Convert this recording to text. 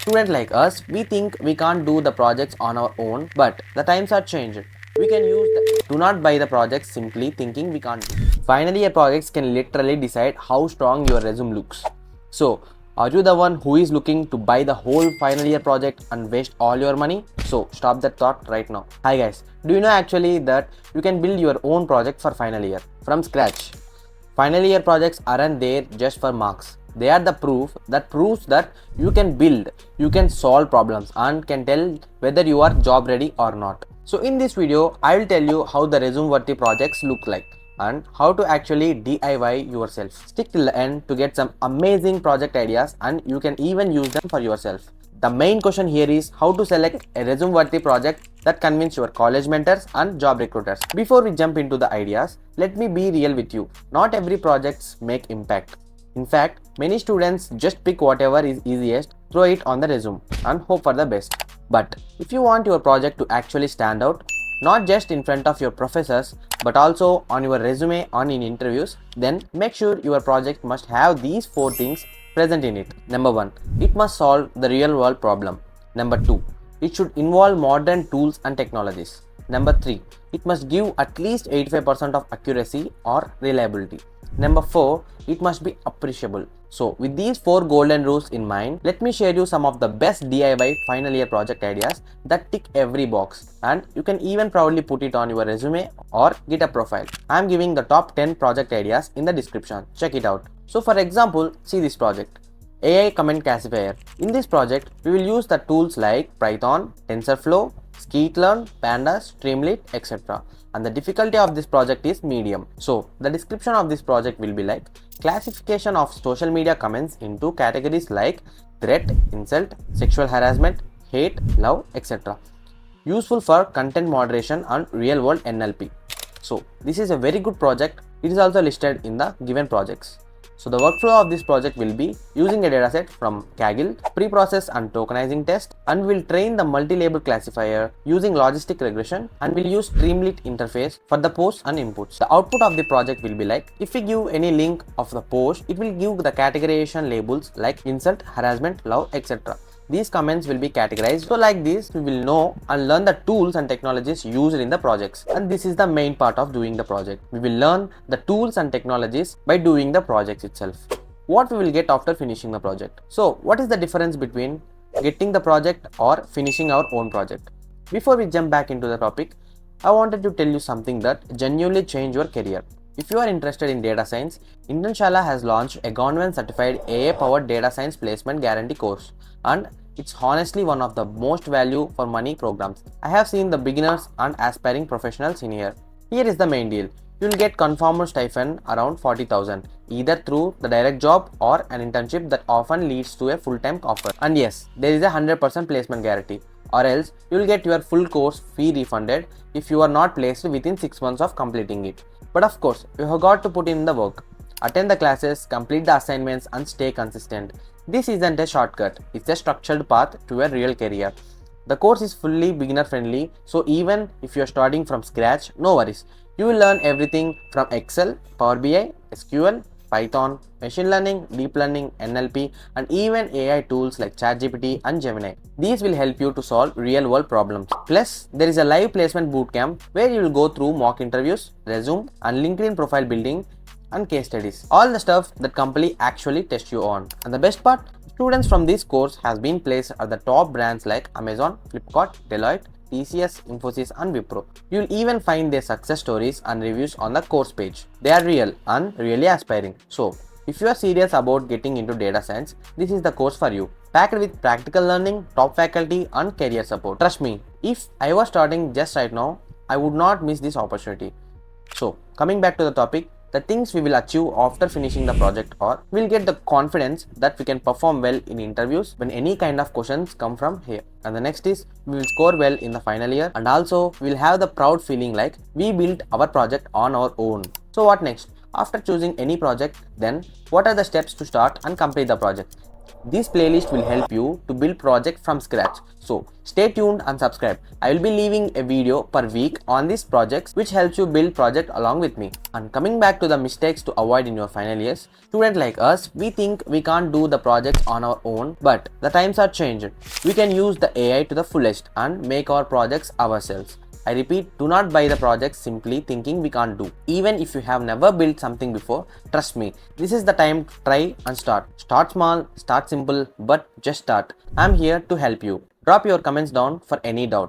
Students like us, we think we can't do the projects on our own, but the times are changed. We can use the do not buy the projects simply thinking we can't do. Final year projects can literally decide how strong your resume looks. So, are you the one who is looking to buy the whole final year project and waste all your money? So, stop that thought right now. Hi guys, do you know actually that you can build your own project for final year from scratch? Final year projects aren't there just for marks. They are the proof that proves that you can build, you can solve problems and can tell whether you are job ready or not. So in this video, I will tell you how the resume worthy projects look like and how to actually DIY yourself. Stick till the end to get some amazing project ideas and you can even use them for yourself. The main question here is how to select a resume worthy project that convince your college mentors and job recruiters. Before we jump into the ideas, let me be real with you. Not every projects make impact. In fact, many students just pick whatever is easiest, throw it on the resume and hope for the best. But if you want your project to actually stand out, not just in front of your professors, but also on your resume and in interviews, then make sure your project must have these 4 things present in it. Number 1, it must solve the real world problem. Number 2, it should involve modern tools and technologies. Number 3, it must give at least 85% of accuracy or reliability. Number 4, it must be appreciable. So with these 4 golden rules in mind, let me share you some of the best DIY final year project ideas that tick every box and you can even proudly put it on your resume or GitHub profile. I am giving the top 10 project ideas in the description. Check it out. So for example, see this project. AI comment classifier. In this project, we will use the tools like Python, TensorFlow, Sklearn, Pandas, Streamlit, etc. And the difficulty of this project is medium. So the description of this project will be like classification of social media comments into categories like threat, insult, sexual harassment, hate, love, etc. Useful for content moderation and real world NLP. So this is a very good project. It is also listed in the given projects. So the workflow of this project will be using a dataset from Kaggle, pre-process and tokenizing test, and we'll train the multi-label classifier using logistic regression, and we'll use Streamlit interface for the posts and inputs. The output of the project will be like, if we give any link of the post, it will give the categorization labels like insult, harassment, love, etc. These comments will be categorized. So like this, we will know and learn the tools and technologies used in the projects. And this is the main part of doing the project. We will learn the tools and technologies by doing the project itself. What we will get after finishing the project. So what is the difference between getting the project or finishing our own project? Before we jump back into the topic, I wanted to tell you something that genuinely change your career. If you are interested in data science, Internshala has launched a government certified AI-powered data science placement guarantee course, and it's honestly one of the most value for money programs. I have seen the beginners and aspiring professionals in here. Here is the main deal. You will get confirmed stipend around 40,000 either through the direct job or an internship that often leads to a full-time offer. And yes, there is a 100% placement guarantee, or else you will get your full course fee refunded if you are not placed within 6 months of completing it. But of course, you have got to put in the work. Attend the classes, complete the assignments and stay consistent. This isn't a shortcut, it's a structured path to a real career. The course is fully beginner friendly, so even if you are starting from scratch, no worries. You will learn everything from Excel, Power BI, SQL, Python, machine learning, deep learning, NLP, and even AI tools like ChatGPT and Gemini. These will help you to solve real world problems. Plus, there is a live placement bootcamp where you will go through mock interviews, resume, and LinkedIn profile building and case studies. All the stuff that company actually test you on. And the best part, students from this course has been placed at the top brands like Amazon, Flipkart, Deloitte, TCS, Infosys and Wipro. You'll even find their success stories and reviews on the course page. They are real and really aspiring. So, if you are serious about getting into data science, this is the course for you. Packed with practical learning, top faculty and career support. Trust me, if I was starting just right now, I would not miss this opportunity. So, coming back to the topic, the things we will achieve after finishing the project are, we'll get the confidence that we can perform well in interviews when any kind of questions come from here. And the next is, we will score well in the final year, and also we'll have the proud feeling like we built our project on our own. So what next? After choosing any project, then what are the steps to start and complete the project? This playlist will help you to build project from scratch. So stay tuned and subscribe. I will be leaving a video per week on these projects which helps you build project along with me. And coming back to the mistakes to avoid in your final years, students like us, we think we can't do the projects on our own, but the times are changed. We can use the AI to the fullest and make our projects ourselves. I repeat, do not buy the project simply thinking we can't do. Even if you have never built something before, trust me, this is the time to try and start. Start small, start simple, but just start. I'm here to help you. Drop your comments down for any doubt.